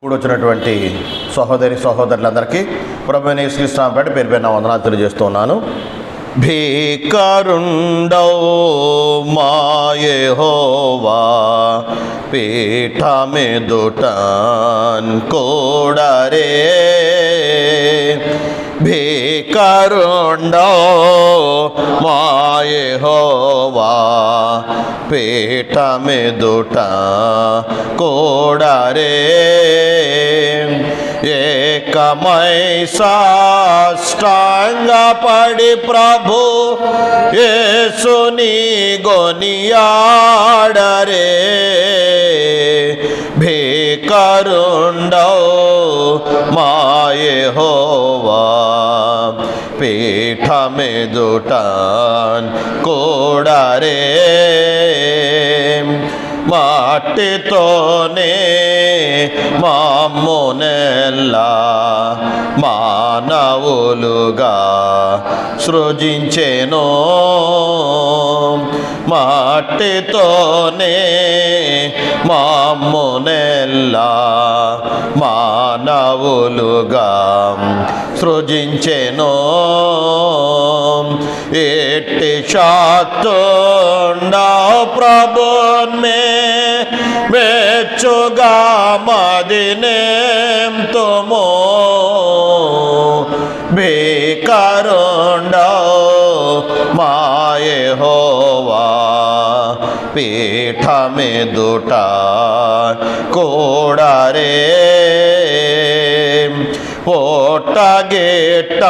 ఇప్పుడు వచ్చినటువంటి సహోదరి సహోదరులందరికీ ప్రభువైన యేసుక్రీస్తు నామమున పేరు పేరున వందనాలు తెలియజేస్తున్నాను. భీకరుండౌ మా యెహోవా పీఠమెదుటన్ కోడరే, భీకరుండౌ మా యెహోవా పీఠమెదుట కోడరే, ఏకమై సాష్టాంగపడి ప్రభు యేసుని గొనియాడరే, భీకరుండౌ మా యెహోవా పీఠమెదుటన్ కోడరే, మట్టితోనే మమ్మునెల్లా మానవులుగా సృజించెను, మట్టితోనే మమ్మునెల్లా మానవులుగా సృజించెను, ఎట్టి శాక్తుండా ప్రభున్మే మెచ్చుగా మదినేం తుమో, భీకరుండౌ మా యెహోవా పీఠమెదుట కోడరే, పోటగేట్టం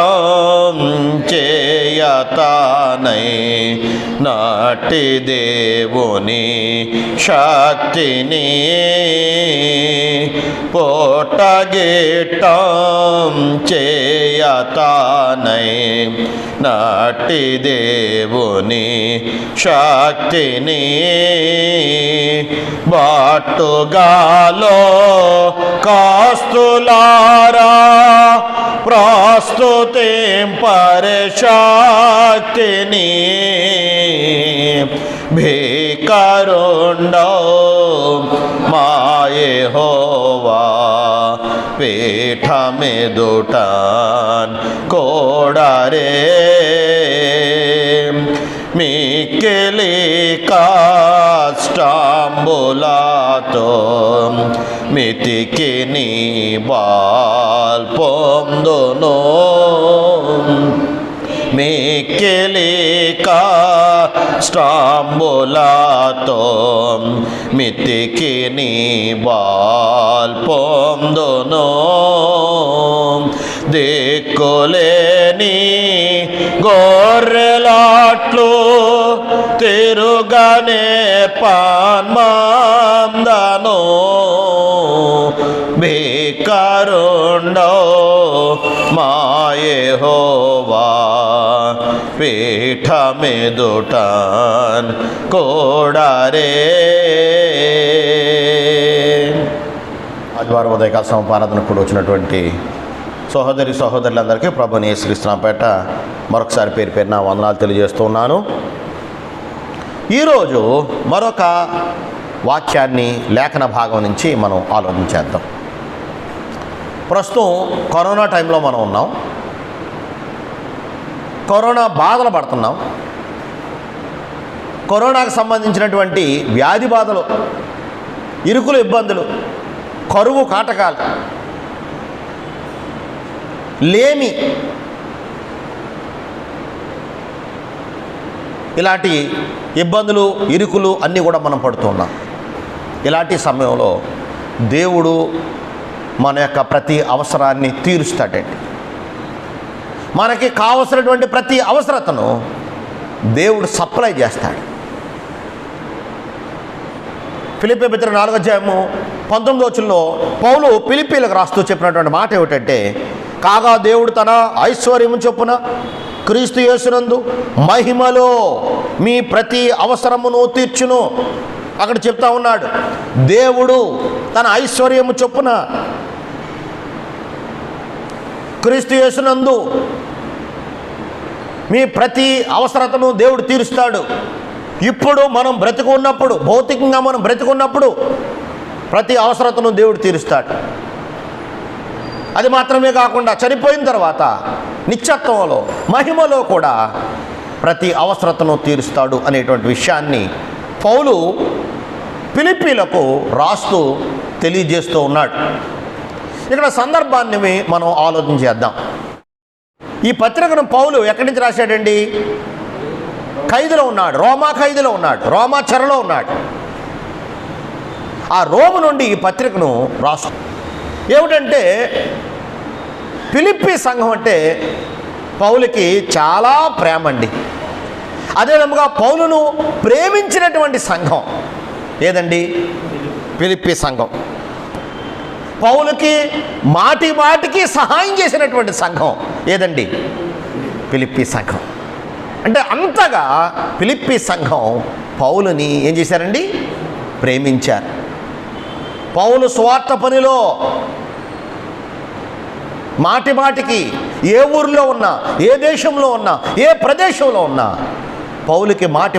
చేయతానై నాటి దేవుని శక్తిని, పోటగేట్టం చేయతానై నాటి దేవుని శక్తిని, బాటుగాలో కాస్తులారా ప్రస్తుతింపరే శక్తిని, భీకరుండౌ మా యెహోవా పీఠమెదుటన్ కోడరే, మిక్కిలి కష్టంబులతో మితికి నీ బాల్పొందును, మిక్కిలి కష్టంబులతో మితికి నీ బాల్పొందును, దిక్కులేని గొర్రెలాట్లు తిరుగనే పాన్మందను, భీకరుండౌ మా యెహోవా పీఠమెదుటన్ కోడరే. ఆదివారం ఉదయకాల సమపారాధన కూడా వచ్చినటువంటి సహోదరి సహోదరులందరికీ ప్రభువైన యేసుక్రీస్తు నామమున మరొకసారి పేరు పేరున వందనాలు తెలియజేస్తున్నాను. ఈరోజు మరొక వాక్యాన్ని లేఖన భాగం నుంచి మనం ఆలోచించేద్దాం. ప్రస్తుతం కరోనా టైంలో మనం ఉన్నాం, కరోనా బాధలు పడుతున్నాం, కరోనాకు సంబంధించినటువంటి వ్యాధి బాధలు, ఇరుకులు, ఇబ్బందులు, కరువు కాటకాలు, లేమి, ఇలాంటి ఇబ్బందులు, ఇరుకులు అన్నీ కూడా మనం పడుతున్నాం. ఇలాంటి సమయంలో దేవుడు మన యొక్క ప్రతి అవసరాన్ని తీరుస్తాడండి. మనకి కావలసినటువంటి ప్రతి అవసరతను దేవుడు సప్లై చేస్తాడు. ఫిలిప్పీ పత్రిక 4:19 పౌలు ఫిలిప్పీలకు రాస్తూ చెప్పినటువంటి మాట ఏమిటంటే, కాగా దేవుడు తన ఐశ్వర్యము చొప్పున క్రీస్తు యేసునందు మహిమలో మీ ప్రతి అవసరమును తీర్చును. అక్కడ చెప్తా ఉన్నాడు, దేవుడు తన ఐశ్వర్యము చొప్పున క్రీస్తు యేసునందు మీ ప్రతి అవసరతను దేవుడు తీరుస్తాడు. ఇప్పుడు మనం బ్రతికున్నప్పుడు, భౌతికంగా మనం బ్రతికున్నప్పుడు ప్రతి అవసరతను దేవుడు తీరుస్తాడు. అది మాత్రమే కాకుండా చనిపోయిన తర్వాత నిత్యత్వంలో మహిమలో కూడా ప్రతి అవసరతను తీరుస్తాడు అనేటువంటి విషయాన్ని పౌలు ఫిలిప్పీలకు రాస్తూ తెలియజేస్తూ ఉన్నాడు. ఇక్కడ సందర్భాన్ని మనం ఆలోచన చేద్దాం. ఈ పత్రికను పౌలు ఎక్కడి నుంచి రాశాడండి? ఖైదులో ఉన్నాడు, రోమా ఖైదులో ఉన్నాడు, రోమా చెరలో ఉన్నాడు. ఆ రోము నుండి ఈ పత్రికను రాసు. ఏమిటంటే ఫిలిప్పీ సంఘం అంటే పౌలుకి చాలా ప్రేమ అండి. అదేవిధంగా పౌలును ప్రేమించినటువంటి సంఘం ఏదండి? ఫిలిప్పీ సంఘం. పౌలుకి మాటి మాటికి సహాయం చేసినటువంటి సంఘం ఏదండి? ఫిలిప్పీ సంఘం. అంటే అంతగా ఫిలిప్పీ సంఘం పౌలుని ఏం చేశారండి? ప్రేమించారు. పౌలు స్వార్థ పనిలో మాటి మాటికి ఏ ఊరిలో ఉన్నా, ఏ దేశంలో ఉన్నా, ఏ ప్రదేశంలో ఉన్నా పౌలుకి మాటి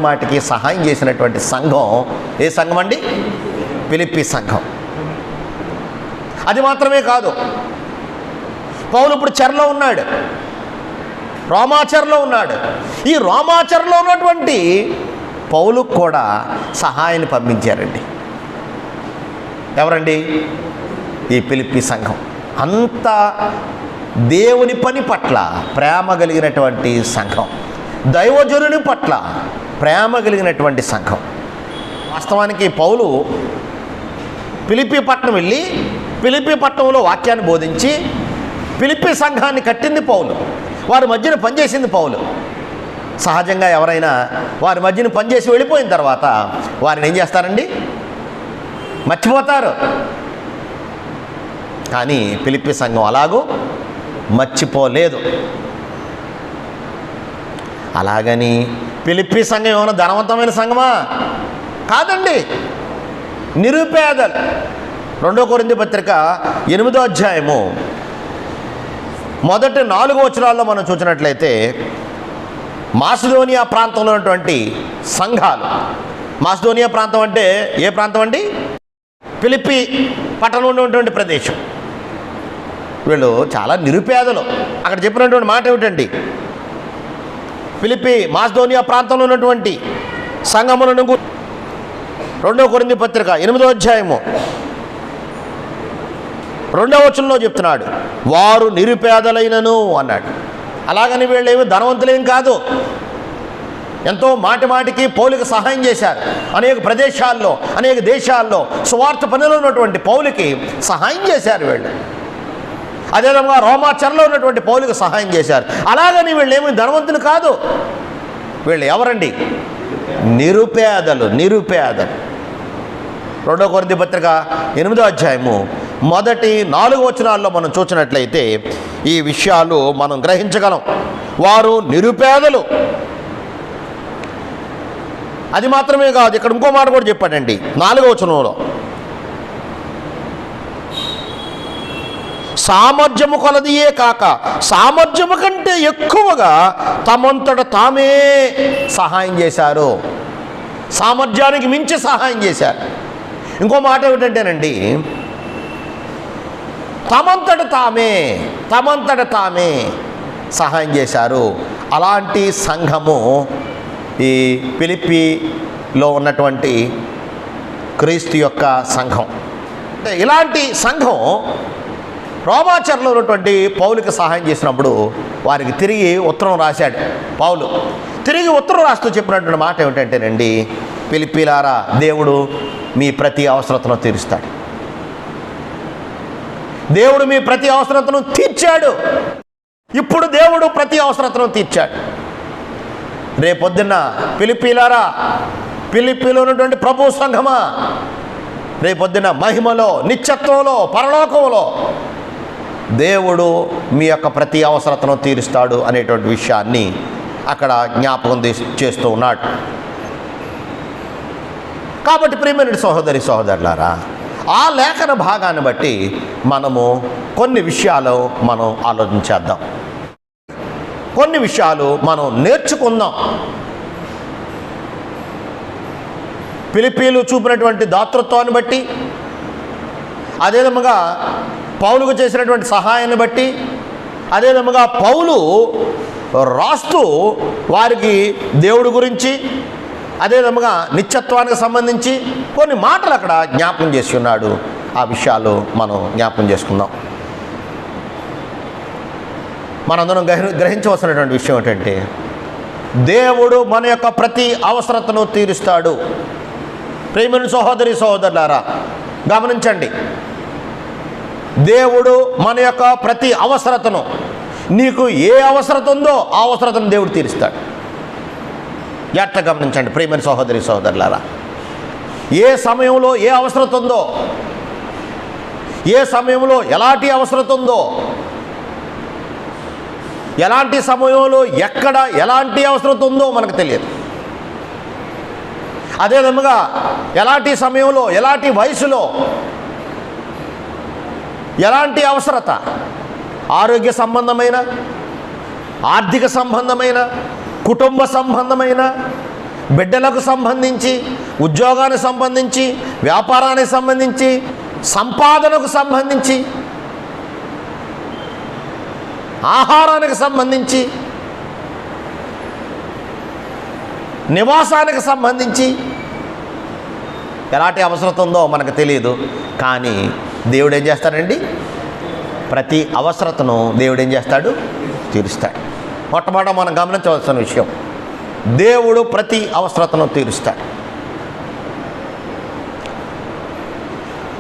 మాటికి సహాయం చేసినటువంటి సంఘం ఏ సంఘం అండి? ఫిలిప్పీ సంఘం. అది మాత్రమే కాదు, పౌలు ఇప్పుడు చెరలో ఉన్నాడు, రోమాచెరలో ఉన్నాడు. ఈ రోమాచెరలో ఉన్నటువంటి పౌలుకు కూడా సహాయాన్ని పంపించారండి. ఎవరండి? ఈ ఫిలిప్పీ సంఘం. అంత దేవుని పని పట్ల ప్రేమ కలిగినటువంటి సంఘం, దైవజనుని పట్ల ప్రేమ కలిగినటువంటి సంఘం. వాస్తవానికి పౌలు ఫిలిప్పీ పట్టణం వెళ్ళి ఫిలిప్పీ పట్టణంలో వాక్యాన్ని బోధించి ఫిలిప్పీ సంఘాన్ని కట్టింది పౌలు. వారి మధ్యన పనిచేసింది పౌలు. సహజంగా ఎవరైనా వారి మధ్యన పనిచేసి వెళ్ళిపోయిన తర్వాత వారిని ఏం చేస్తారండి? మర్చిపోతారు. కానీ ఫిలిప్పీ సంఘం అలాగూ మర్చిపోలేదు. అలాగని ఫిలిప్పీ సంఘం ఏమైనా ధనవంతమైన సంఘమా? కాదండి, నిరుపేదలు. 2 కొరింథీ పత్రిక 8వ అధ్యాయము మొదటి 4 వచనాల్లో మనం చూసినట్లయితే మాసిదోనియా ప్రాంతంలో ఉన్నటువంటి సంఘాలు. మాసిదోనియా ప్రాంతం అంటే ఏ ప్రాంతం అండి? ఫిలిప్పీ పట్టణంలో ఉన్నటువంటి ప్రదేశం. వీళ్ళు చాలా నిరుపేదలు. అక్కడ చెప్పినటువంటి మాట ఏమిటండి? ఫిలిప్పీ మాసిదోనియా ప్రాంతంలో ఉన్నటువంటి సంఘములను 2 కొరింథీ పత్రిక 8వ అధ్యాయము 2వ వచనంలో చెప్తున్నాడు, వారు నిరుపేదలైనను అన్నాడు. అలాగని వీళ్ళు ఏమి ధనవంతులేం కాదు. ఎంతో మాటికి పౌలుకి సహాయం చేశారు. అనేక ప్రదేశాల్లో, అనేక దేశాల్లో సువార్త పనిలో ఉన్నటువంటి పౌలుకి సహాయం చేశారు వీళ్ళు. అదేవిధంగా రోమాచెరలో ఉన్నటువంటి పౌలుకి సహాయం చేశారు. అలాగని వీళ్ళు ఏమి ధనవంతులు కాదు. వీళ్ళు ఎవరండి? నిరుపేదలు. 2 కొరింథీ పత్రిక 8వ అధ్యాయము మొదటి 4 వచనాల్లో మనం చూసినట్లయితే ఈ విషయాలు మనం గ్రహించగలం. వారు నిరుపేదలు. అది మాత్రమే కాదు, ఇక్కడ ఇంకో మాట కూడా చెప్పాడండి 4వ వచనంలో, సామర్థ్యము కొలదియే కాక సామర్థ్యము కంటే ఎక్కువగా తమంతట తామే సహాయం చేశారు. సామర్థ్యానికి మించి సహాయం చేశారు. ఇంకో మాట ఏమిటంటేనండి, తమంతట తామే సహాయం చేశారు. అలాంటి సంఘము ఈ ఫిలిప్పీలో ఉన్నటువంటి క్రీస్తు యొక్క సంఘం. అంటే ఇలాంటి సంఘం రోమాచెరలో ఉన్నటువంటి పౌలుకి సహాయం చేసినప్పుడు వారికి తిరిగి ఉత్తరం రాశాడు పౌలు. తిరిగి ఉత్తరం రాస్తూ చెప్పినటువంటి మాట ఏమిటంటేనండి, ఫిలిప్పీలారా, దేవుడు మీ ప్రతి అవసరతను తీరుస్తాడు. దేవుడు మీ ప్రతి అవసరతను తీర్చాడు. ఇప్పుడు దేవుడు ప్రతి అవసరతను తీర్చాడు. రేపొద్దున్న ఫిలిప్పీలారా, ఫిలిప్పీలో ఉన్నటువంటి ప్రభు సంఘమా, రేపొద్దున మహిమలో, నిత్యత్వంలో, పరలోకంలో దేవుడు మీ యొక్క ప్రతి అవసరతను తీరుస్తాడు అనేటువంటి విషయాన్ని అక్కడ జ్ఞాపకం చేస్తూ ఉన్నాడు. కాబట్టి ప్రియమైన సహోదరులారా, ఆ లేఖన భాగాన్ని బట్టి మనము కొన్ని విషయాలు మనం ఆలోచించేద్దాం. కొన్ని విషయాలు మనం నేర్చుకుందాం. ఫిలిప్పీలు చూపినటువంటి దాతృత్వాన్ని బట్టి, అదేవిధంగా పౌలుకు చేసినటువంటి సహాయాన్ని బట్టి, అదే విధముగా పౌలు రాస్తూ వారికి దేవుడి గురించి, అదే విధముగా నిత్యత్వానికి సంబంధించి కొన్ని మాటలు అక్కడ జ్ఞాపకం చేసి ఉన్నాడు. ఆ విషయాలు మనం జ్ఞాపకం చేసుకుందాం. మనందరం గ్రహించవలసినటువంటి విషయం ఏంటంటే, దేవుడు మన యొక్క ప్రతి అవసరతను తీరుస్తాడు. ప్రియమైన సహోదరి సహోదరులారా, గమనించండి, దేవుడు మన యొక్క ప్రతి అవసరతను, నీకు ఏ అవసరత ఉందో ఆ అవసరతను దేవుడు తీరుస్తాడు. జాగ్రత్తగా గమనించండి ప్రియమైన సహోదరి సహోదరులారా. ఏ సమయంలో ఏ అవసరత ఉందో, ఏ సమయంలో ఎలాంటి అవసరత ఉందో, ఎలాంటి సమయంలో ఎక్కడ ఎలాంటి అవసరత ఉందో మనకు తెలియదు. అదేవిధంగా ఎలాంటి సమయంలో ఎలాంటి వయసులో ఎలాంటి అవసరత, ఆరోగ్య సంబంధమైన, ఆర్థిక సంబంధమైన, కుటుంబ సంబంధమైన, బిడ్డలకు సంబంధించి, ఉద్యోగానికి సంబంధించి, వ్యాపారానికి సంబంధించి, సంపాదనకు సంబంధించి, ఆహారానికి సంబంధించి, నివాసానికి సంబంధించి ఎలాంటి అవసరం ఉందో మనకు తెలియదు. కానీ దేవుడు ఏం చేస్తాడండి? ప్రతి అవసరతను దేవుడు ఏం చేస్తాడు? తీరుస్తాడు. మొట్టమొదట మనం గమనించవలసిన విషయం, దేవుడు ప్రతి అవసరతను తీరుస్తాడు.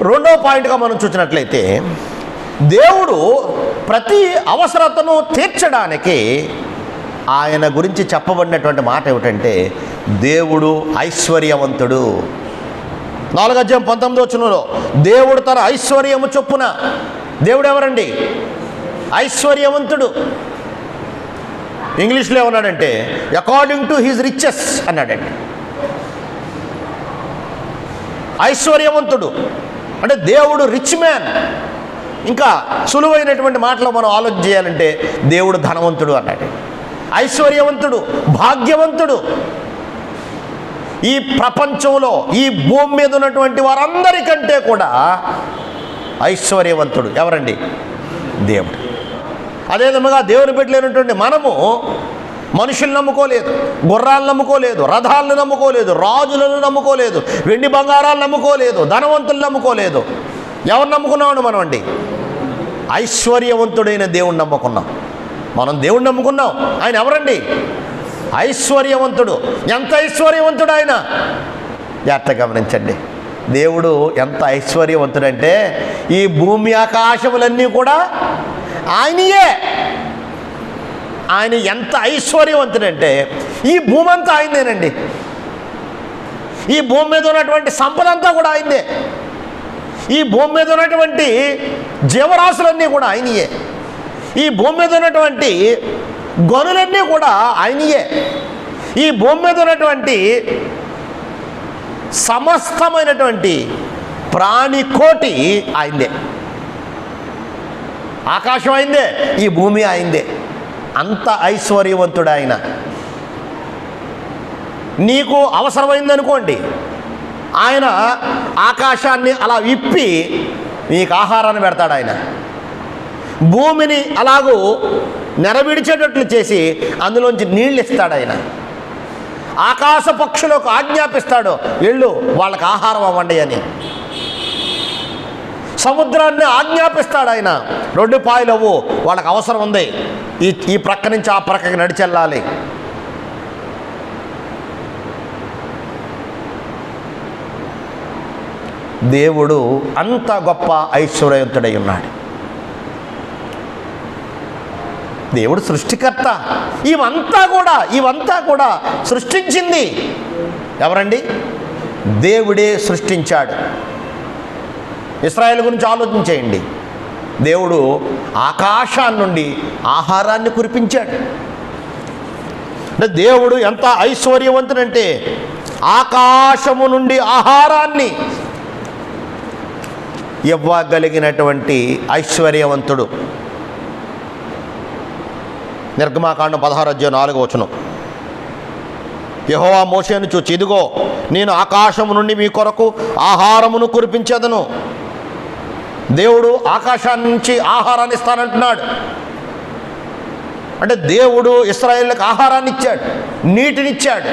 రెండో పాయింట్గా మనం చూసినట్లయితే, దేవుడు ప్రతి అవసరతను తీర్చడానికి ఆయన గురించి చెప్పబడినటువంటి మాట ఏమిటంటే, దేవుడు ఐశ్వర్యవంతుడు. 4:19 దేవుడు తన ఐశ్వర్యము చొప్పున, దేవుడు ఎవరండి? ఐశ్వర్యవంతుడు. ఇంగ్లీష్లో ఏమన్నాడంటే అకార్డింగ్ టు హిజ్ రిచెస్ అన్నాడండి. ఐశ్వర్యవంతుడు అంటే దేవుడు రిచ్ మ్యాన్. ఇంకా సులువైనటువంటి మాటలో మనం ఆలోచన చేయాలంటే దేవుడు ధనవంతుడు అన్నాడు, ఐశ్వర్యవంతుడు, భాగ్యవంతుడు. ఈ ప్రపంచంలో ఈ భూమి మీద ఉన్నటువంటి వారందరికంటే కూడా ఐశ్వర్యవంతుడు ఎవరండి? దేవుడు. అదే విధంగా దేవుని బిడ్డలైనటువంటి మనము మనుషులు నమ్ముకోలేదు, గుర్రాలను నమ్ముకోలేదు, రథాలను నమ్ముకోలేదు, రాజులను నమ్ముకోలేదు, వెండి బంగారాలు నమ్ముకోలేదు, ధనవంతులు నమ్ముకోలేదు. ఎవరు నమ్ముకున్నామని మనం అండి? ఐశ్వర్యవంతుడైన దేవుణ్ణి నమ్ముకున్నాం. మనం దేవుణ్ణి నమ్ముకున్నాం. ఆయన ఎవరండి? ఐశ్వర్యవంతుడు. ఎంత ఐశ్వర్యవంతుడు ఆయన! జాగ్రత్తగా గమనించండి. దేవుడు ఎంత ఐశ్వర్యవంతుడంటే ఈ భూమి ఆకాశములన్నీ కూడా ఆయనయే. ఆయన ఎంత ఐశ్వర్యవంతుడంటే ఈ భూమి అంతా ఆయనదేనండి. ఈ భూమి మీద ఉన్నటువంటి సంపద అంతా కూడా ఆయనదే. ఈ భూమి మీద ఉన్నటువంటి జీవరాశులన్నీ కూడా ఆయనయే. ఈ భూమి మీద ఉన్నటువంటి గనులన్నీ కూడా ఆయనయే. ఈ భూమి మీద ఉన్నటువంటి సమస్తమైనటువంటి ప్రాణికోటి ఆయనదే. ఆకాశం ఆయనదే, ఈ భూమి ఆయనదే. అంత ఐశ్వర్యవంతుడు ఆయన. నీకు అవసరమైందనుకోండి, ఆయన ఆకాశాన్ని అలా విప్పి నీకు ఆహారాన్ని పెడతాడు. ఆయన భూమిని అలాగూ నెరవిడిచేటట్లు చేసి అందులోంచి నీళ్ళు ఇస్తాడు. ఆయన ఆకాశ పక్షులకు ఆజ్ఞాపిస్తాడు, వెళ్ళు వాళ్ళకి ఆహారం అవ్వండి అని. సముద్రాన్ని ఆజ్ఞాపిస్తాడు ఆయన, 2 పాయలవు, వాళ్ళకి అవసరం ఉంది, ఈ ప్రక్క నుంచి ఆ ప్రక్కకి నడిచెళ్ళాలి. దేవుడు అంత గొప్ప ఐశ్వర్యవంతుడై ఉన్నాడు. దేవుడు సృష్టికర్త. ఇవంతా కూడా సృష్టించింది ఎవరండి? దేవుడే సృష్టించాడు. ఇశ్రాయేలు గురించి ఆలోచించేయండి. దేవుడు ఆకాశాన్ని నుండి ఆహారాన్ని కురిపించాడు. అంటే దేవుడు ఎంత ఐశ్వర్యవంతుడంటే ఆకాశము నుండి ఆహారాన్ని ఇవ్వగలిగినటువంటి ఐశ్వర్యవంతుడు. నిర్గమాకాండం 16:4 యెహోవా మోషేను చూచి, ఇదిగో నేను ఆకాశము నుండి మీ కొరకు ఆహారమును కురిపించెదను. దేవుడు ఆకాశాన్ని నుంచి ఆహారాన్ని ఇస్తానంటున్నాడు. అంటే దేవుడు ఇశ్రాయేలులకు ఆహారాన్ని ఇచ్చాడు, నీటినిచ్చాడు.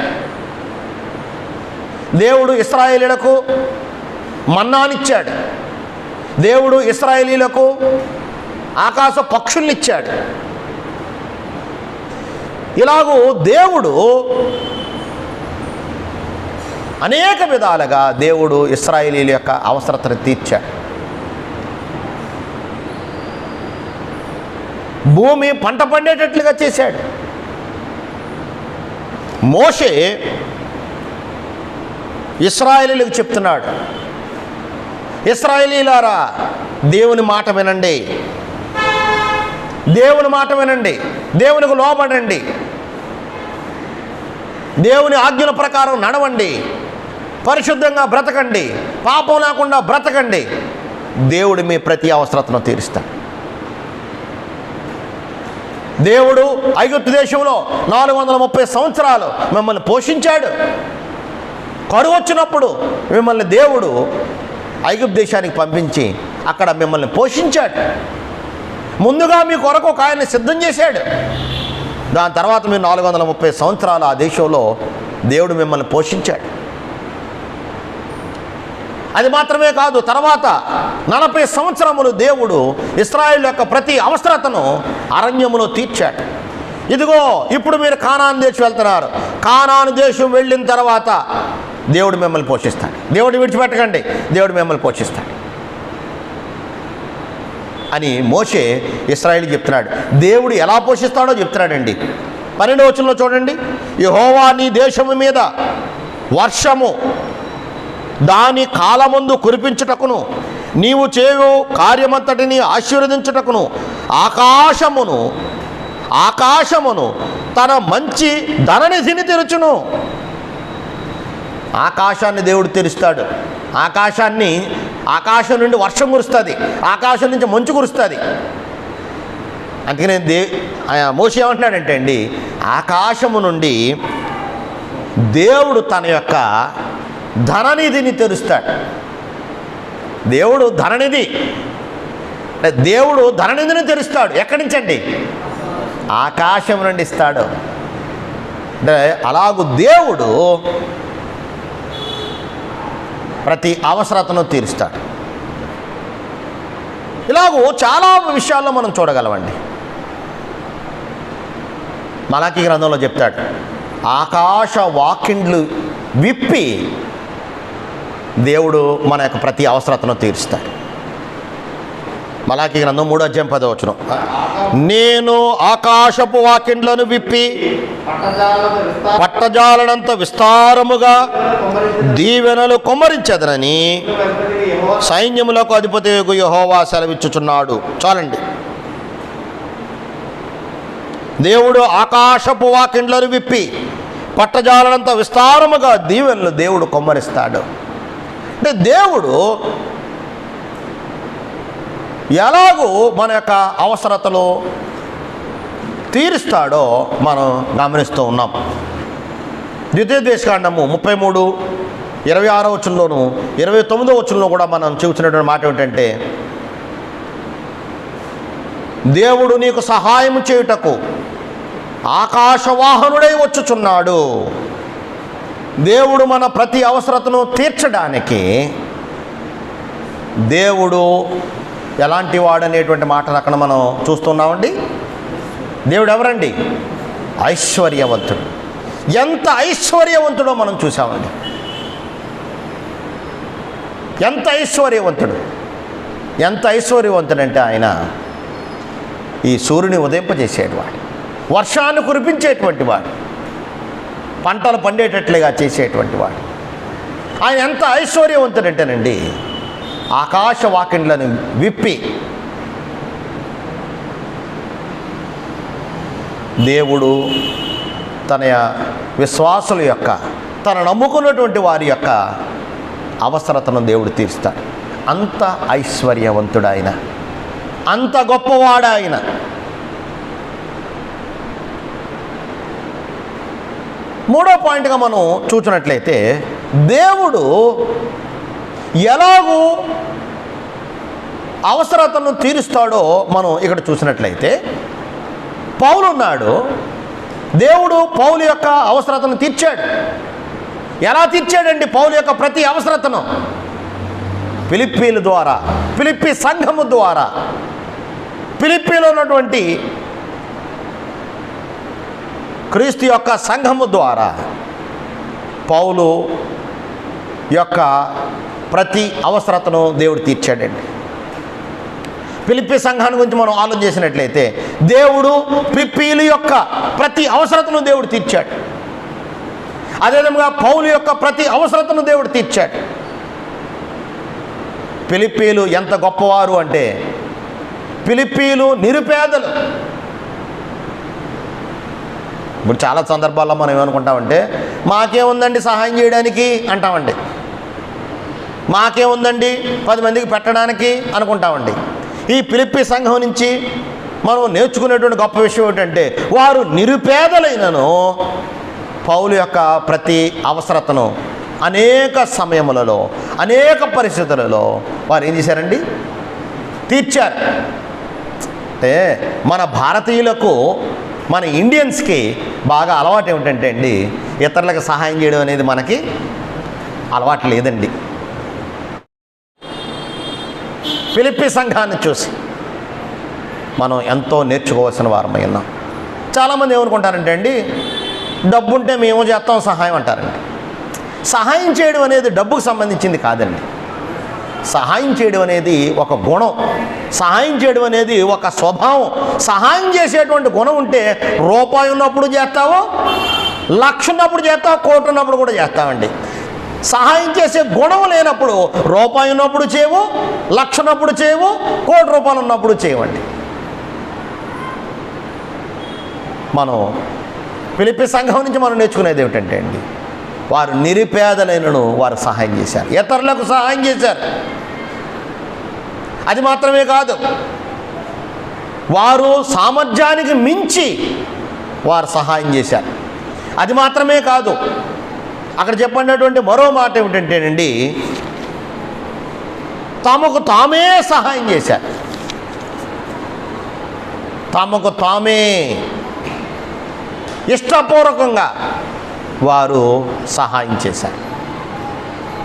దేవుడు ఇశ్రాయేలీయులకు మన్నానిచ్చాడు. దేవుడు ఇశ్రాయేలీయులకు ఆకాశ పక్షుల్నిచ్చాడు. ఇలాగూ దేవుడు అనేక విధాలుగా దేవుడు ఇశ్రాయేలీయుల యొక్క అవసరతను తీర్చాడు. భూమి పంట పండేటట్లుగా చేశాడు. మోషే ఇశ్రాయేలీయులకు చెప్తున్నాడు, ఇశ్రాయేలీయులారా దేవుని మాట వినండి, దేవుని మాట వినండి, దేవునికి లోబడండి, దేవుని ఆజ్ఞల ప్రకారం నడవండి, పరిశుద్ధంగా బ్రతకండి, పాపం లేకుండా బ్రతకండి, దేవుడు మీ ప్రతి అవసరతను తీరుస్తాడు. దేవుడు ఐగుప్తు దేశంలో 430 సంవత్సరాలు మిమ్మల్ని పోషించాడు. కరువు వచ్చినప్పుడు మిమ్మల్ని దేవుడు ఐగుప్తు దేశానికి పంపించి అక్కడ మిమ్మల్ని పోషించాడు. ముందుగా మీ కొరకు ఒక ఆయన్ని సిద్ధం చేశాడు. దాని తర్వాత మీరు 430 సంవత్సరాలు ఆ దేశంలో దేవుడు మిమ్మల్ని పోషించాడు. అది మాత్రమే కాదు, తర్వాత 40 సంవత్సరములు దేవుడు ఇశ్రాయేలు యొక్క ప్రతి అవసరతను అరణ్యములో తీర్చాడు. ఇదిగో ఇప్పుడు మీరు కానాను దేశం వెళ్తున్నారు, కానాను దేశం వెళ్ళిన తర్వాత దేవుడు మిమ్మల్ని పోషిస్తాడు, దేవుడు విడిచిపెట్టకండి, దేవుడు మిమ్మల్ని పోషిస్తాడు అని మోషే ఇశ్రాయేలుకి చెప్తున్నాడు. దేవుడు ఎలా పోషిస్తాడో చెప్తున్నాడండి. 12వ వచనంలో చూడండి, యెహోవా నీ దేశము మీద వర్షము దాని కాలమందు కురిపించుటకును నీవు చేయు కార్యమంతటిని ఆశీర్వదించుటకును ఆకాశమును తన మంచి ధననిధిని తెరుచును. ఆకాశాన్ని దేవుడు తెరుస్తాడు. ఆకాశం నుండి వర్షం కురుస్తుంది, ఆకాశం నుంచి మంచు కురుస్తుంది. అందుకనే మోషే ఏమంటున్నాడంటే అండి, ఆకాశము నుండి దేవుడు తన యొక్క ధననిధిని తెరుస్తాడు. దేవుడు ధననిధిని తెరుస్తాడు. ఎక్కడి నుంచి అండి? ఆకాశం నుండి ఇస్తాడు. అంటే అలాగూ దేవుడు ప్రతి అవసరతను తీరుస్తాడు. ఇలాగూ చాలా విషయాల్లో మనం చూడగలమండి. మలాకీ గ్రంథంలో చెప్తాడు, ఆకాశ వాకిండ్లు విప్పి దేవుడు మన యొక్క ప్రతి అవసరతను తీరుస్తాడు. మలాకీ గ్రంథం 3వ అధ్యాయం 10వ వచనం, నేను ఆకాశపు వాకిండ్లను విప్పి పట్టజాలనంత విస్తారముగా దీవెనలు కుమ్మరించదనని సైన్యములకు అధిపతి యెహోవా సెలవిచ్చుచున్నాడు. చాలండి. దేవుడు ఆకాశపు వాకిండ్లను విప్పి పట్టజాలనంత విస్తారముగా దీవెనలు దేవుడు కుమ్మరిస్తాడు. అంటే దేవుడు ఎలాగూ మన యొక్క అవసరతలు తీరుస్తాడో మనం గమనిస్తూ ఉన్నాం. ద్వితీయోపదేశకాండము 33, 26వ వచనంలోను 29వ వచనంలో కూడా మనం చూసినటువంటి మాట ఏమిటంటే, దేవుడు నీకు సహాయం చేయుటకు ఆకాశవాహనుడై వచ్చుచున్నాడు. దేవుడు మన ప్రతి అవసరతను తీర్చడానికి దేవుడు ఎలాంటి వాడు అనేటువంటి మాటను అక్కడ మనం చూస్తున్నామండి. దేవుడు ఎవరండి? ఐశ్వర్యవంతుడు. ఎంత ఐశ్వర్యవంతుడో మనం చూసామండి. ఎంత ఐశ్వర్యవంతుడంటే ఆయన ఈ సూర్యుని ఉదయింపజేసేటి వాడు, వర్షాన్ని కురిపించేటువంటి వాడు, పంటలు పండేటట్లుగా చేసేటువంటి వాడు. ఆయన ఎంత ఐశ్వర్యవంతుడంటేనండి, ఆకాశ వాకిండ్లను విప్పి దేవుడు తన విశ్వాసుల యొక్క, తన నమ్ముకున్నటువంటి వారి యొక్క అవసరతను దేవుడు తీరుస్తాడు. అంత ఐశ్వర్యవంతుడు ఆయన, అంత గొప్పవాడు ఆయన. మూడో పాయింట్గా మనం చూసినట్లయితే, దేవుడు ఎలాగూ అవసరతను తీరుస్తాడో మనం ఇక్కడ చూసినట్లయితే, పౌలు ఉన్నాడు, దేవుడు పౌలు యొక్క అవసరతను తీర్చాడు. ఎలా తీర్చాడండి పౌలు యొక్క ప్రతి అవసరతను? ఫిలిప్పీల ద్వారా, ఫిలిప్పీ సంఘము ద్వారా, ఫిలిప్పీలో ఉన్నటువంటి క్రీస్తు యొక్క సంఘము ద్వారా పౌలు యొక్క ప్రతి అవసరతను దేవుడు తీర్చాడండి. ఫిలిప్పీ సంఘాన్ని గురించి మనం ఆలోచన చేసినట్లయితే, దేవుడు ఫిలిప్పీల యొక్క ప్రతి అవసరతను దేవుడు తీర్చాడు. అదేవిధంగా పౌలు యొక్క ప్రతి అవసరతను దేవుడు తీర్చాడు. ఫిలిప్పీలు ఎంత గొప్పవారు అంటే, ఫిలిప్పీలు నిరుపేదలు. ఇప్పుడు చాలా సందర్భాల్లో మనం ఏమనుకుంటామంటే, మాకేముందండి సహాయం చేయడానికి అంటామండి, మాకేముందండి 10 మందికి పెట్టడానికి అనుకుంటామండి. ఈ ఫిలిప్పీ సంఘం నుంచి మనం నేర్చుకునేటువంటి గొప్ప విషయం ఏంటంటే, వారు నిరుపేదలైనను పౌలు యొక్క ప్రతి అవసరతను అనేక సమయములలో, అనేక పరిస్థితులలో వారు ఏం చేశారండి? తీర్చారు. అంటే మన భారతీయులకు, మన ఇండియన్స్కి బాగా అలవాటు ఏమిటంటే అండి, ఇతరులకు సహాయం చేయడం అనేది మనకి అలవాటు లేదండి. ఫిలిప్పీ సంఘాన్ని చూసి మనం ఎంతో నేర్చుకోవాల్సిన వారమై ఉన్నాం. చాలామంది ఏమనుకుంటారంటే అండి, డబ్బు ఉంటే మేము చేస్తాం సహాయం అంటారండి. సహాయం చేయడం అనేది డబ్బుకు సంబంధించింది కాదండి. సహాయం చేయడం అనేది ఒక గుణం, సహాయం చేయడం అనేది ఒక స్వభావం. సహాయం చేసేటువంటి గుణం ఉంటే రూపాయి ఉన్నప్పుడు చేస్తావు, లక్ష ఉన్నప్పుడు చేస్తావు, కోటి ఉన్నప్పుడు కూడా చేస్తామండి. సహాయం చేసే గుణం లేనప్పుడు రూపాయి ఉన్నప్పుడు చేయవు, లక్ష ఉన్నప్పుడు చేయవు, కోటి రూపాయలు ఉన్నప్పుడు చేయవండి. మనం ఫిలిప్పీ సంఘం నుంచి మనం నేర్చుకునేది ఏమిటంటే అండి, వారు నిరుపేదలైనను వారు సహాయం చేశారు, ఇతరులకు సహాయం చేశారు. అది మాత్రమే కాదు, వారు సామర్థ్యానికి మించి వారు సహాయం చేశారు. అది మాత్రమే కాదు, అక్కడ చెప్పినటువంటి మరో మాట ఏమిటంటేనండి, తమకు తామే సహాయం చేశారు. తమకు తామే ఇష్టపూర్వకంగా వారు సహాయం చేశారు.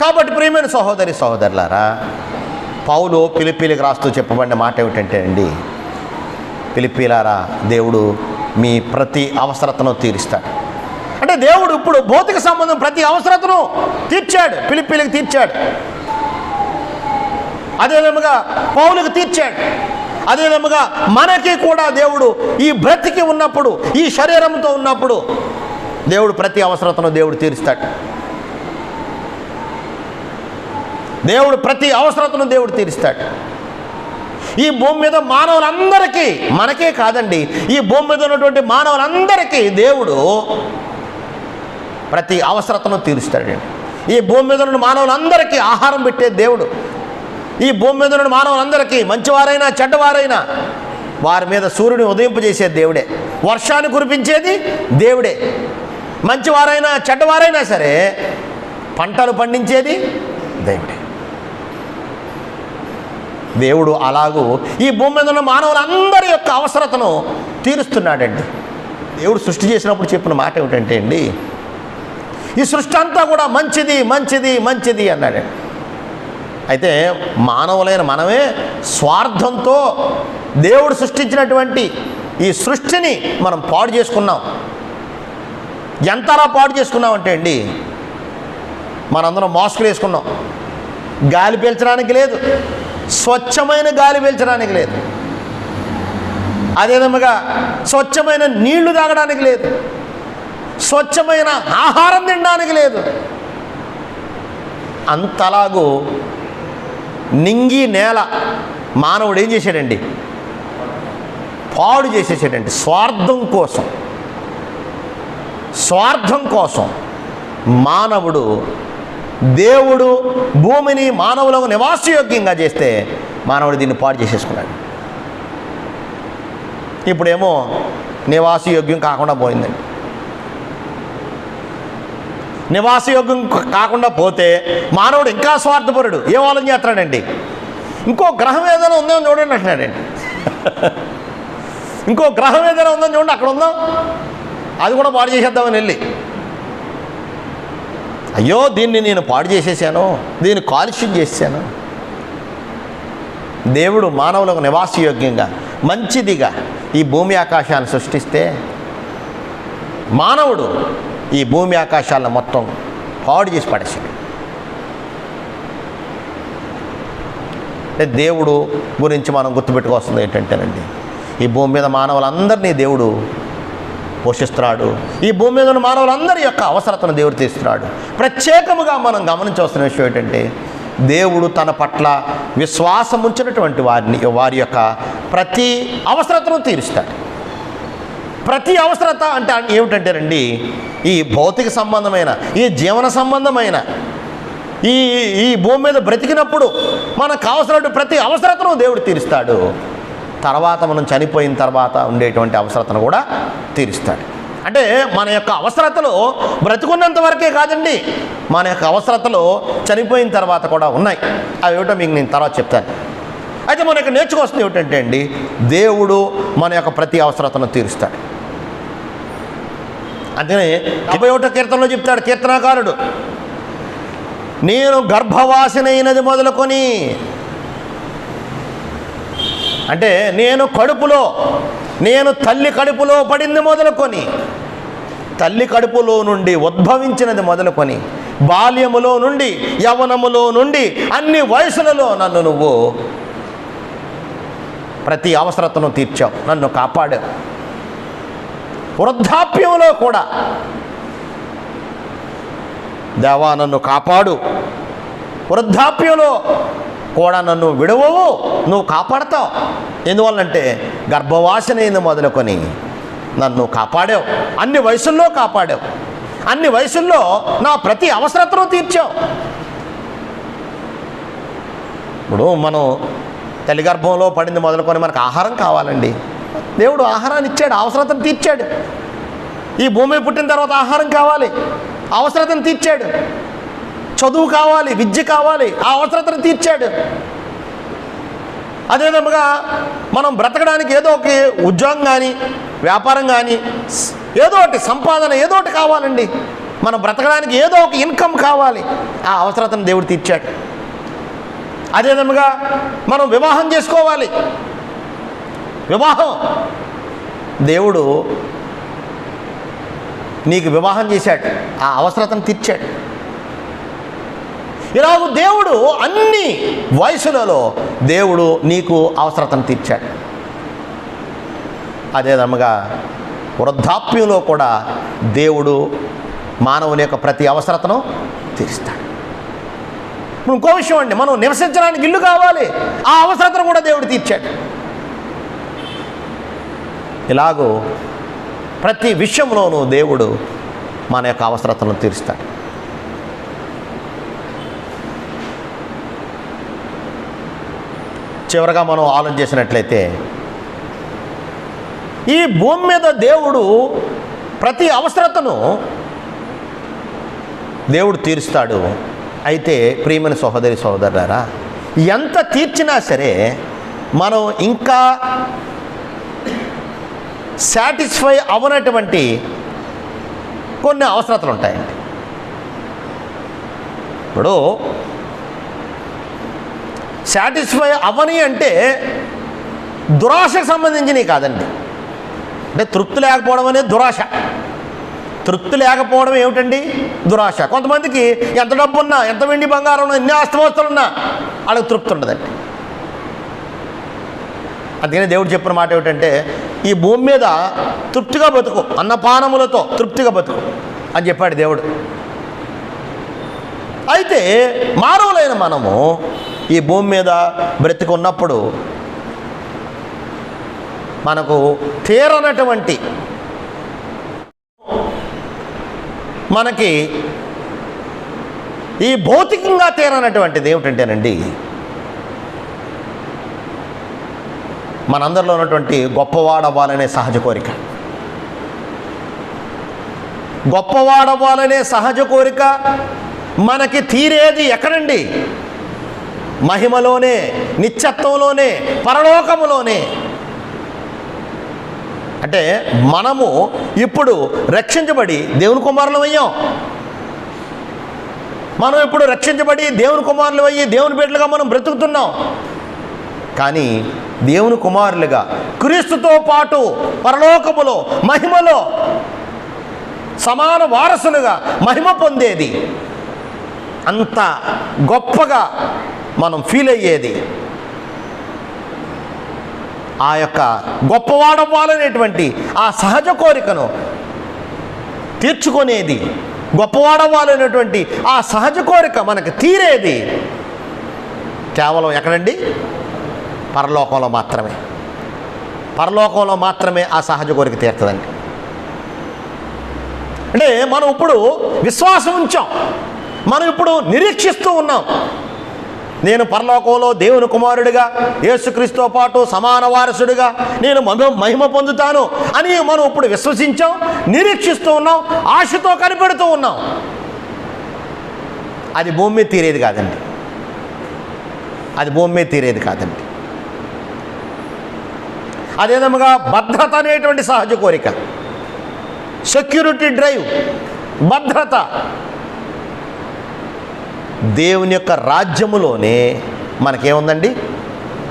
కాబట్టి ప్రియమైన సహోదరి సహోదరులారా, పౌలు ఫిలిప్పీలకు రాస్తూ చెప్పబడిన మాట ఏమిటంటే అండి, ఫిలిప్పీలారా, దేవుడు మీ ప్రతి అవసరతను తీరుస్తాడు. అంటే దేవుడు ఇప్పుడు భౌతిక సంబంధం ప్రతి అవసరతను తీర్చాడు, ఫిలిప్పీలకు తీర్చాడు. అదేవిధంగా పౌలుకు తీర్చాడు. అదేవిధంగా మనకి కూడా దేవుడు ఈ బ్రతికి ఉన్నప్పుడు, ఈ శరీరంతో ఉన్నప్పుడు దేవుడు ప్రతి అవసరతను దేవుడు తీరుస్తాడు. దేవుడు ప్రతి అవసరతను దేవుడు తీరుస్తాడు. ఈ భూమి మీద మానవులందరికీ, మనకే కాదండి, ఈ భూమి మీద ఉన్నటువంటి మానవులందరికీ దేవుడు ప్రతి అవసరతను తీరుస్తాడండి. ఈ భూమి మీద ఉన్న మానవులందరికీ ఆహారం పెట్టే దేవుడు, ఈ భూమి మీద ఉన్న మానవులందరికీ మంచివారైనా చెడ్డవారైనా వారి మీద సూర్యుని ఉదయింపజేసే దేవుడే, వర్షాన్ని కురిపించేది దేవుడే. మంచివారైనా చెడ్డవారైనా సరే పంటలు పండించేది దేవుడే. దేవుడు అలాగూ ఈ భూమి మీద ఉన్న మానవులందరి యొక్క అవసరతను తీరుస్తున్నాడండి. దేవుడు సృష్టి చేసినప్పుడు చెప్పిన మాట ఏమిటంటే అండి, ఈ సృష్టి అంతా కూడా మంచిది మంచిది మంచిది అన్నాడు. అయితే మానవులైన మనమే స్వార్థంతో దేవుడు సృష్టించినటువంటి ఈ సృష్టిని మనం పాడు చేసుకున్నాం. ఎంతలా పాడు చేసుకున్నాం అంటే అండి, మనందరం మాస్కులు వేసుకున్నాం, గాలి పీల్చడానికి లేదు, స్వచ్ఛమైన గాలి పీల్చడానికి లేదు, అదేవిధంగా స్వచ్ఛమైన నీళ్లు తాగడానికి లేదు, స్వచ్ఛమైన ఆహారం తినడానికి లేదు. అంతలాగూ నింగి నేల మానవుడు ఏం చేశాడండి, పాడు చేసేసాడండి. స్వార్థం కోసం మానవుడు, దేవుడు భూమిని మానవులకు నివాసయోగ్యంగా చేస్తే మానవుడు దీన్ని పాడు చేసేసుకున్నాడు. ఇప్పుడేమో నివాసయోగ్యం కాకుండా పోయిందండి. నివాసయోగ్యం కాకుండా పోతే మానవుడు ఇంకా స్వార్థపరుడు. ఏం ఆలోచన చేస్తాడండి, ఇంకో గ్రహం ఏదైనా ఉందేమో చూడండి అంటున్నాడండి. ఇంకో గ్రహం ఏదైనా ఉందని చూడండి, అక్కడ ఉందాం, అది కూడా పాడు చేసేద్దామని వెళ్ళి, అయ్యో దీన్ని నేను పాడు చేసేసాను, దీన్ని కాలుష్యం చేశాను. దేవుడు మానవులకు నివాసయోగ్యంగా మంచిదిగా ఈ భూమి ఆకాశాన్ని సృష్టిస్తే మానవుడు ఈ భూమి ఆకాశాలను మొత్తం పాడు చేసి పడేశాడు. దేవుడు గురించి మనం గుర్తుపెట్టుకోవాల్సింది ఏంటంటేనండి, ఈ భూమి మీద మానవులందరినీ దేవుడు పోషిస్తున్నాడు. ఈ భూమి మీద ఉన్న మానవులందరి యొక్క అవసరతను దేవుడు తీస్తున్నాడు. ప్రత్యేకముగా మనం గమనించవలసిన విషయం ఏంటంటే, దేవుడు తన పట్ల విశ్వాసం ఉంచినటువంటి వారి యొక్క ప్రతి అవసరతను తీరుస్తాడు. ప్రతి అవసరత అంటే ఏమిటంటేనండి, ఈ భౌతిక సంబంధమైన, ఈ జీవన సంబంధమైన, ఈ భూమి మీద బ్రతికినప్పుడు మనకు కావలసినటువంటి ప్రతి అవసరతను దేవుడు తీరుస్తాడు. తర్వాత మనం చనిపోయిన తర్వాత ఉండేటువంటి అవసరతను కూడా తీరుస్తాడు. అంటే మన యొక్క అవసరతలు బ్రతికున్నంత వరకే కాదండి, మన యొక్క అవసరతలు చనిపోయిన తర్వాత కూడా ఉన్నాయి. అవి ఏమిటో మీకు నేను తర్వాత చెప్తాను. అయితే మన యొక్క నేర్చుకోవాల్సింది ఏమిటంటే అండి, దేవుడు మన యొక్క ప్రతి అవసరతను తీరుస్తాడు. అందుకని 51వ కీర్తనలో చెప్తాడు కీర్తనాకారుడు, నేను గర్భవాసినైనది మొదలుకొని, అంటే నేను తల్లి కడుపులో పడింది మొదలుకొని, తల్లి కడుపులో నుండి ఉద్భవించినది మొదలుకొని, బాల్యములో నుండి యవ్వనములో నుండి అన్ని వయసులలో నన్ను నువ్వు ప్రతి అవసరతను తీర్చావు, నన్ను కాపాడావు. వృద్ధాప్యంలో కూడా దేవా నన్ను కాపాడు, వృద్ధాప్యంలో కూడా నన్ను విడవవు, నువ్వు కాపాడతావు. ఎందువల్లంటే గర్భవాసనైంది మొదలుకొని నన్ను కాపాడావు, అన్ని వయసుల్లో కాపాడావు, అన్ని వయసుల్లో నా ప్రతి అవసరతను తీర్చావు. ఇప్పుడు మనం తల్లి గర్భంలో పడింది మొదలుకొని మనకు ఆహారం కావాలండి, దేవుడు ఆహారాన్ని ఇచ్చాడు, అవసరతను తీర్చాడు. ఈ భూమి పుట్టిన తర్వాత ఆహారం కావాలి, అవసరతను తీర్చాడు. చదువు కావాలి, విద్య కావాలి, ఆ అవసరతను తీర్చాడు. అదేవిధంగా మనం బ్రతకడానికి ఏదో ఒక ఉద్యోగం కానీ, వ్యాపారం కానీ, ఏదో ఒకటి సంపాదన ఏదో ఒకటి కావాలండి. మనం బ్రతకడానికి ఏదో ఒక ఇన్కమ్ కావాలి, ఆ అవసరతను దేవుడు తీర్చాడు. అదేవిధంగా మనం వివాహం చేసుకోవాలి, వివాహం దేవుడు నీకు వివాహం చేశాడు, ఆ అవసరతను తీర్చాడు. ఇలాగ దేవుడు అన్ని వయసులలో దేవుడు నీకు అవసరతను తీర్చాడు. అదేవిధంగా వృద్ధాప్యంలో కూడా దేవుడు మానవుని యొక్క ప్రతి అవసరతను తీరుస్తాడు. ఇప్పుడు ఇంకో విషయం అండి, మనం నివసించడానికి ఇల్లు కావాలి, ఆ అవసరతను కూడా దేవుడు తీర్చాడు. ఇలాగూ ప్రతి విషయంలోనూ దేవుడు మన యొక్క అవసరతను తీరుస్తాడు. చివరగా మనం ఆలోచన చేసినట్లయితే, ఈ భూమి మీద దేవుడు ప్రతి అవసరతను దేవుడు తీరుస్తాడు. అయితే ప్రియమైన సహోదరి సహోదరులారా, ఎంత తీర్చినా సరే మనం ఇంకా సాటిస్ఫై అవ్వనటువంటి కొన్ని అవసరతలు ఉంటాయండి. ఇప్పుడు సాటిస్ఫై అవ్వని అంటే దురాశకు సంబంధించినవి కాదండి. అంటే తృప్తి లేకపోవడం అనేది దురాశ. తృప్తి లేకపోవడం ఏమిటండి? దురాశ. కొంతమందికి ఎంత డబ్బు ఉన్నా, ఎంత వెండి బంగారం ఉన్నా, ఎన్ని ఆస్తివస్తులున్నా వాళ్ళకి తృప్తి ఉండదండి. అందుకనే దేవుడు చెప్పిన మాట ఏమిటంటే, ఈ భూమి మీద తృప్తిగా బతుకు, అన్నపానములతో తృప్తిగా బతుకు అని చెప్పాడు దేవుడు. అయితే మానవులైన మనము ఈ భూమి మీద బ్రతికున్నప్పుడు మనకు తీరనటువంటి, మనకి ఈ భౌతికంగా తీరనటువంటిది ఏమిటంటేనండి, మనందరిలో ఉన్నటువంటి గొప్పవాడవ్వాలనే సహజ కోరిక. గొప్పవాడవ్వాలనే సహజ కోరిక మనకి తీరేది ఎక్కడండి? మహిమలోనే, నిత్యత్వంలోనే, పరలోకములోనే. అంటే మనము ఇప్పుడు రక్షించబడి దేవుని కుమారులం అయ్యాం. మనం ఇప్పుడు రక్షించబడి దేవుని కుమారులు అయ్యి దేవుని బిడ్డలుగా మనం బ్రతుకుతున్నాం. కానీ దేవుని కుమారులుగా క్రీస్తుతో పాటు పరలోకములో మహిమలో సమాన వారసులుగా మహిమ పొందేది, అంత గొప్పగా మనం ఫీల్ అయ్యేది, ఆ యొక్క గొప్పవాడవ్వాలనేటువంటి ఆ సహజ కోరికను తీర్చుకునేది, గొప్పవాడవ్వాలనేటువంటి ఆ సహజ కోరిక మనకు తీరేది కేవలం ఎక్కడండి? పరలోకంలో మాత్రమే. పరలోకంలో మాత్రమే ఆ సహజ కోరిక తీరుతుందండి. అంటే మనం ఇప్పుడు విశ్వాసం ఉంచాం, మనం ఇప్పుడు నిరీక్షిస్తూ ఉన్నాం. నేను పరలోకంలో దేవుని కుమారుడిగా యేసుక్రీస్తుతో పాటు సమాన వారసుడిగా నేను మహిమ పొందుతాను అని మనం ఇప్పుడు విశ్వసించాం, నిరీక్షిస్తూ ఉన్నాం, ఆశతో కనిపెడుతూ ఉన్నాం. అది భూమి మీద తీరేది కాదండి. అది భూమి మీద తీరేది కాదండి. అదే విధముగా భద్రత అనేటువంటి సహజ కోరిక, సెక్యూరిటీ డ్రైవ్, భద్రత. దేవుని యొక్క రాజ్యములోనే మనకేముందండి?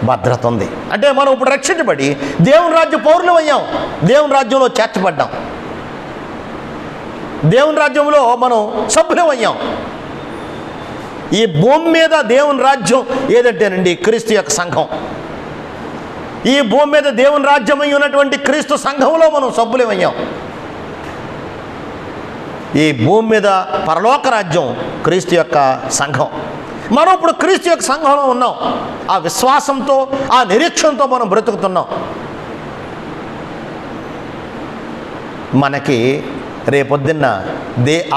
భద్రత ఉంది. అంటే మనం ఇప్పుడు రక్షించబడి దేవుని రాజ్య పౌరులు అయ్యాం, దేవుని రాజ్యంలో చేర్చబడ్డాం, దేవుని రాజ్యంలో మనం సభ్యులం అయ్యాం. ఈ భూమి మీద దేవుని రాజ్యం ఏదంటేనండి క్రీస్తు యొక్క సంఘం. ఈ భూమి మీద దేవుని రాజ్యం అయి ఉన్నటువంటి క్రీస్తు సంఘంలో మనం సభ్యులం అయ్యాం. ఈ భూమి మీద పరలోక రాజ్యం క్రీస్తు యొక్క సంఘం. మనం ఇప్పుడు క్రీస్తు యొక్క సంఘంలో ఉన్నాం. ఆ విశ్వాసంతో, ఆ నిరీక్షణతో మనం బ్రతుకుతున్నాం. మనకి రేపొద్దున్న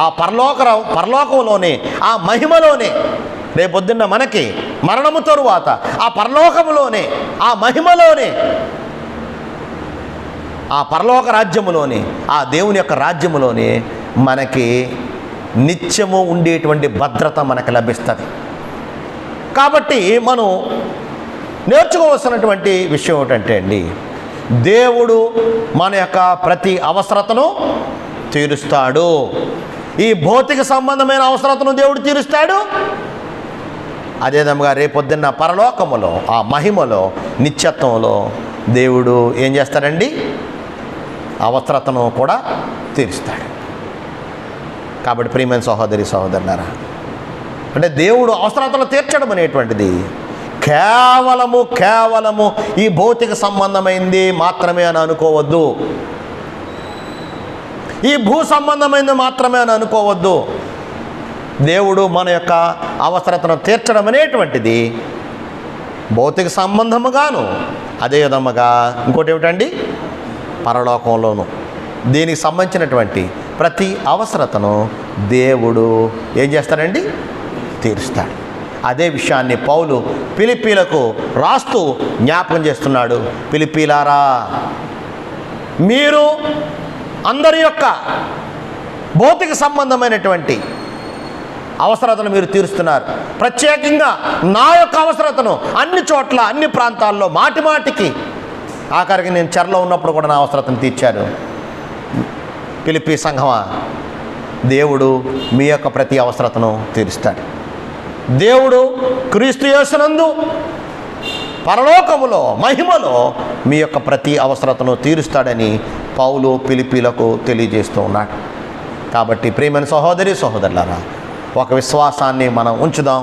ఆ పరలోకంలోనే, ఆ మహిమలోనే, రేపొద్దున్న మనకి మరణము తరువాత ఆ పరలోకములోనే, ఆ మహిమలోనే, ఆ పరలోక రాజ్యములోనే, ఆ దేవుని యొక్క రాజ్యములోనే మనకి నిత్యము ఉండేటువంటి భద్రత మనకు లభిస్తుంది. కాబట్టి మనం నేర్చుకోవాల్సినటువంటి విషయం ఏమిటంటే అండి, దేవుడు మన యొక్క ప్రతి అవసరతను తీరుస్తాడు. ఈ భౌతిక సంబంధమైన అవసరతను దేవుడు తీరుస్తాడు. అదేవిధంగా రేపొద్దున్న పరలోకములో, ఆ మహిమలో, నిత్యత్వంలో దేవుడు ఏం చేస్తాడండి? అవసరతను కూడా తీరుస్తాడు. కాబట్టి ప్రియమైన సహోదరి సహోదరులారా, అంటే దేవుడు అవసరతలు తీర్చడం అనేటువంటిది కేవలము ఈ భౌతిక సంబంధమైంది మాత్రమే అని అనుకోవద్దు. ఈ భూ సంబంధమైనది మాత్రమే అని అనుకోవద్దు. దేవుడు మన యొక్క అవసరతను తీర్చడం అనేటువంటిది భౌతిక సంబంధముగాను, అదే విధముగా ఇంకోటి ఏమిటండి? పరలోకంలోను దీనికి సంబంధించినటువంటి ప్రతి అవసరతను దేవుడు ఏం చేస్తాడండి? తీరుస్తాడు. అదే విషయాన్ని పౌలు ఫిలిప్పీలకు రాస్తూ జ్ఞాపకం చేస్తున్నాడు. ఫిలిప్పీలారా, మీరు అందరి యొక్క భౌతిక సంబంధమైనటువంటి అవసరతను మీరు తీరుస్తున్నారు. ప్రత్యేకంగా నా యొక్క అవసరతను అన్ని చోట్ల, అన్ని ప్రాంతాల్లో మాటికి, ఆఖరికి నేను చెరలో ఉన్నప్పుడు కూడా నా అవసరతను తీర్చారు. ఫిలిప్పీ సంఘమా, దేవుడు మీ యొక్క ప్రతి అవసరతను తీరుస్తాడు. దేవుడు క్రీస్తు యేసునందు పరలోకములో, మహిమలో మీ యొక్క ప్రతి అవసరతను తీరుస్తాడని పౌలు ఫిలిప్పీలకు తెలియజేస్తూ ఉన్నాడు. కాబట్టి ప్రియమైన సహోదరి సహోదరులారా, ఒక విశ్వాసాన్ని మనం ఉంచుదాం.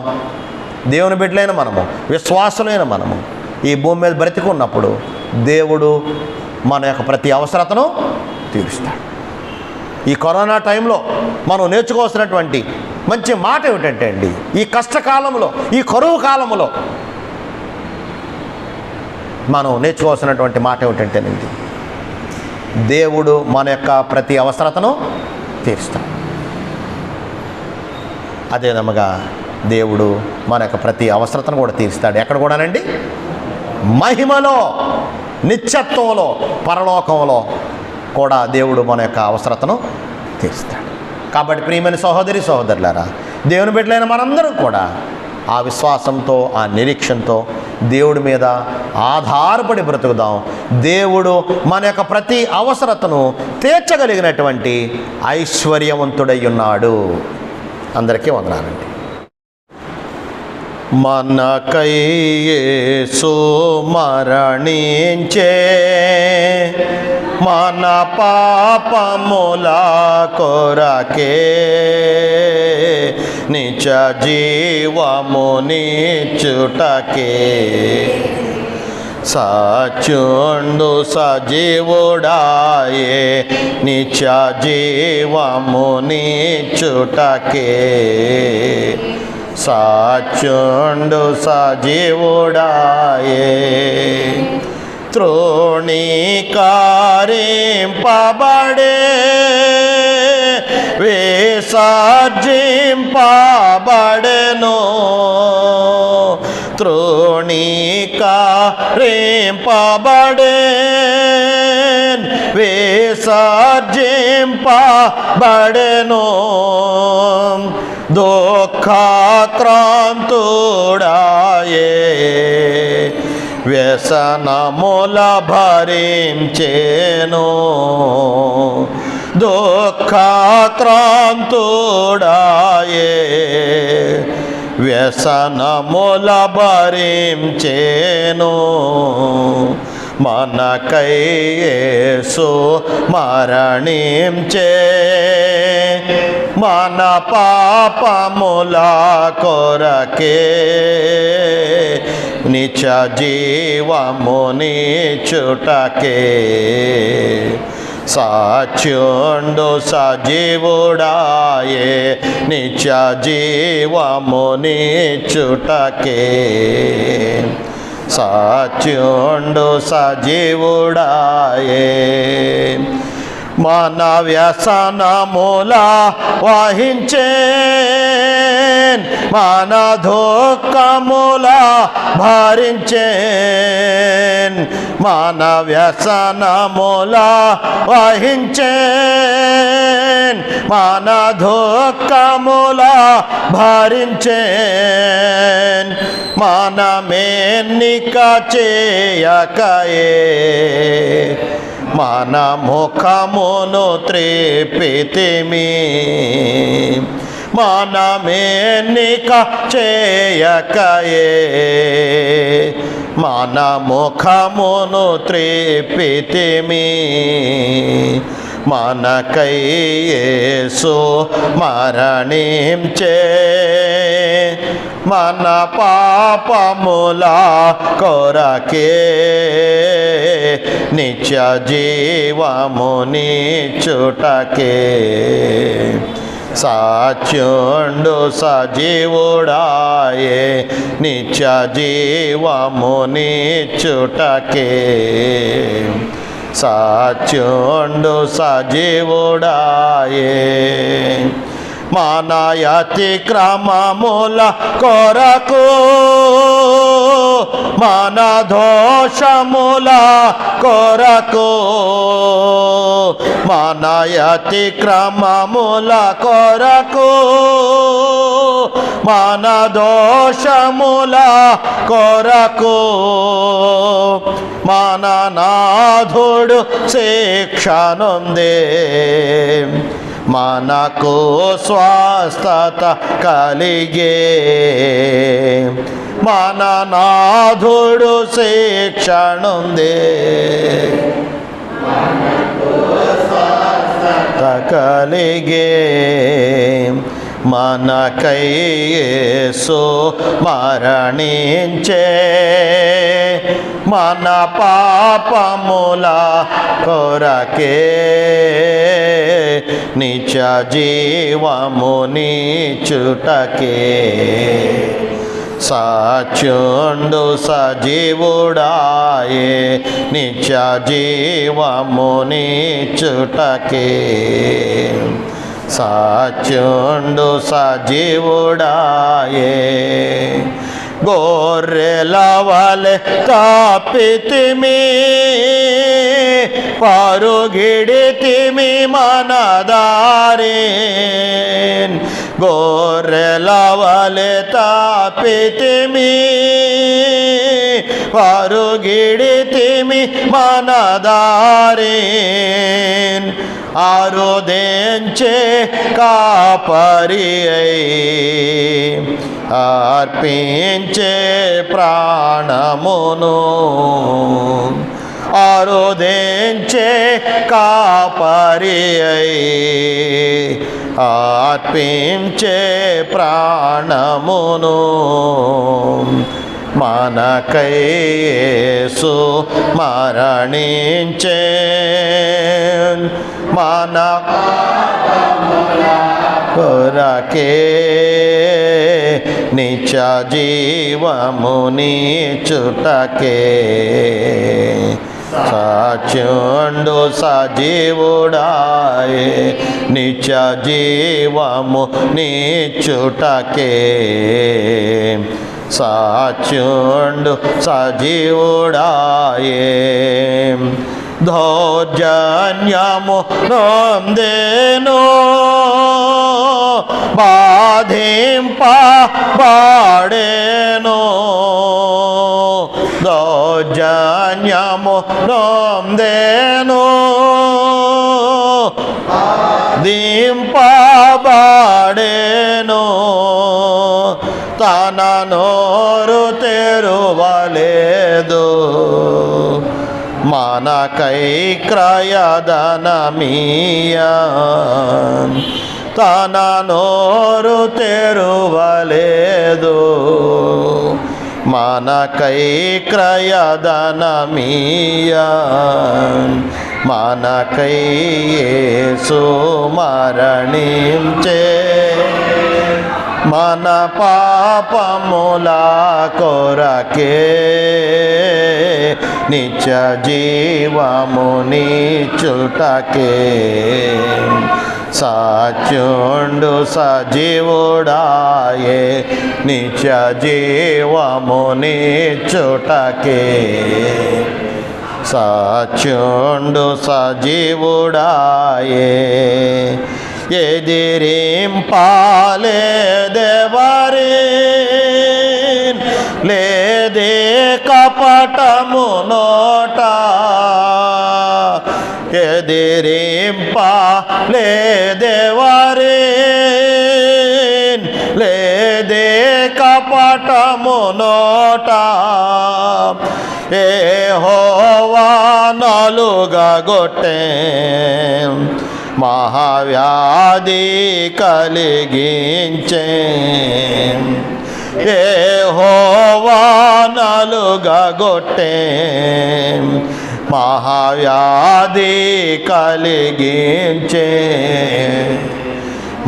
దేవుని బిడ్డలైన మనము, విశ్వాసులైన మనము ఈ భూమి మీద బ్రతికున్నప్పుడు దేవుడు మన యొక్క ప్రతి అవసరతను తీరుస్తాడు. ఈ కరోనా టైంలో మనం నేర్చుకోవాల్సినటువంటి మంచి మాట ఏమిటంటే అండి, ఈ కష్టకాలంలో, ఈ కరువు కాలంలో మనం నేర్చుకోవాల్సినటువంటి మాట ఏమిటంటేనండి, దేవుడు మన యొక్క ప్రతి అవసరతను తీరుస్తాడు. అదే విధముగా దేవుడు మన యొక్క ప్రతి అవసరతను కూడా తీరుస్తాడు. ఎక్కడ కూడానండి? మహిమలో, నిత్యత్వంలో, పరలోకంలో కూడా దేవుడు మన యొక్క అవసరతను తీరుస్తాడు. కాబట్టి ప్రియమైన సహోదరి సహోదరులారా, దేవుని బిడ్డలైన మనందరం కూడా ఆ విశ్వాసంతో, ఆ నిరీక్షణతో దేవుడి మీద ఆధారపడి బ్రతుకుదాం. దేవుడు మన యొక్క ప్రతి అవసరతను తీర్చగలిగినటువంటి ఐశ్వర్యవంతుడై ఉన్నాడు. అందరికీ వందనాలండి. మనకై యేసు మరణించే, మన పాపముల కొరకే నిత్య జీవమునిచ్చుటకే సత్యుండు సజీవుడాయే నిత్య జీవమునిచ్చుటకే సత్యుండు సజీవుడాయే త్రోణీకరింపబడే విసర్జింపబడెను త్రోణీకరింపబడే విసర్జింపబడెను దుఃఖాక్రాంతుడాయే వ్యసనముల భరించెను దుఃఖాక్రాంతుడాయే వ్యసనముల భరించెను మనకై యేసు మరణించే మన పాపముల కొరకే నిత్య జీవమునిచ్చుటకే సత్యుండు సజీవుడాయే నిత్య జీవమునిచ్చుటకే సత్యుండు సజీవుడాయే మన వ్యసనముల వహించేన్ మన దుఃఖముల భరించేన్ మన వ్యసనముల వహించేన్ మన దుఃఖముల భరించేన్ మనమెన్నిక చేయకయే మన ముఖమును త్రిపితిమి మనమెన్నిక చేయకయే మన ముఖమును త్రిపితిమి మనకై యేసు మరణించే మన పాపముల కొరకే నిత్య జీవమునిచ్చుటకే సత్యుండు సజీవుడాయే నిత్య జీవమునిచ్చుటకే సత్యుండు సజీవుడాయే మన అతిక్రమముల కొరకు మన దోషముల కొరకు మన అతిక్రమముల కొరకు మన దోషముల కొరకు మన నాథుడు శిక్షనుందే మనకు స్వస్థత కలిగే మన నాథుడు శిక్షనుందే కలిగే మనకై యేసు మరణించే మన పాపముల కొరకే నిత్య జీవమునిచ్చుటకే సత్యుండు సజీవుడాయే నిత్య జీవమునిచ్చుటకే సత్యుండు సజీవుడాయే గొర్రెల వలె తప్పితిమి పరుగిడితిమి మన దారి గొర్రెలవలె తప్పితిమి పరుగిడితిమి మన దారి ఆరుదెంచే కాపరి అర్పించే ప్రాణమును ఆరుదెంచే కాపరి అర్పించే ప్రాణమును మనకై యేసు మరణించే మన కొరకే నిత్య జీవమునిచ్చుటకే సత్యుండు సజీవుడాయే నిత్య జీవము నిచ్చుటకే సత్యుండు సజీవుడాయే దౌర్జన్యము నొందెను బాధింపబడెను దౌర్జన్యము నొందెను దింపబడెను తన నోరు తెరువలేదు మనకై క్రయధనమీయా తన నోరు తెరువలేదు మనకై క్రయధనమీయా మనకై యేసు మరణించే మన పాపముల కొరకే నిత్య జీవమునిచ్చుటకే సత్యుండు సజీవుడాయే నిత్య జీవమునిచ్చుటకే సత్యుండు సజీవుడాయే ఎదిరింపాలేదెవరి లేదే కపటము నోట ఎదిరింపాలేదెవరి లేదే కపటము నోట యెహోవా నలుగగొట్టె మహావ్యాధి కలిగించే యెహోవా నలుగగొట్టె మహావ్యాధి కలిగించే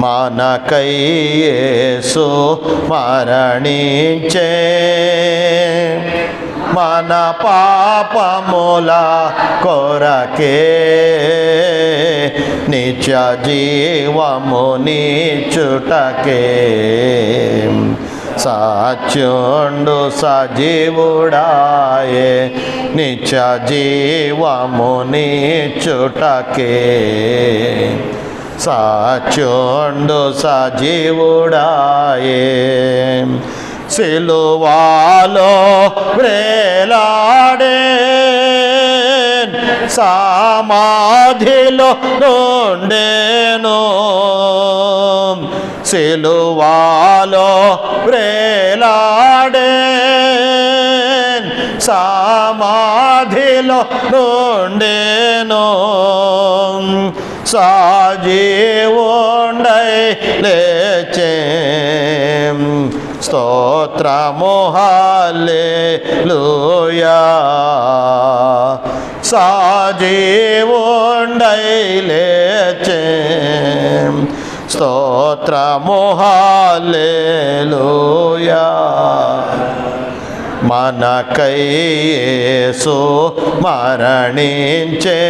మనకై యేసు మరణించే మన పాపముల కొరకే నిత్య జీవమునిచ్చుటకే సత్యుండు సజీవుడాయే నిత్య జీవమునిచ్చుటకే సత్యుండు సజీవుడాయే సిలువాలో వ్రేలాడే సమాధిలో నుండెను సిలువాలో వ్రేలాడే సమాధిలో నుండెను సజీవుండై లేచే స్తోత్రము హల్లెలూయా సజీవుండై లేచే స్తోత్రము హల్లెలూయా మనకై యేసు మరణించే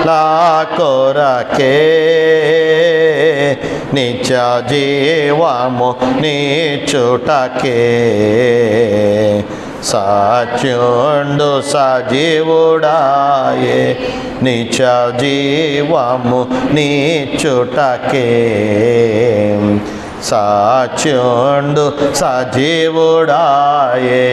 లా కొరకే నిత్య జీవము నిచ్చుటకే సాచుండు సజీవుడాయే నిత్య జీవము నీచుటకే సాచుండు సజీవుడాయే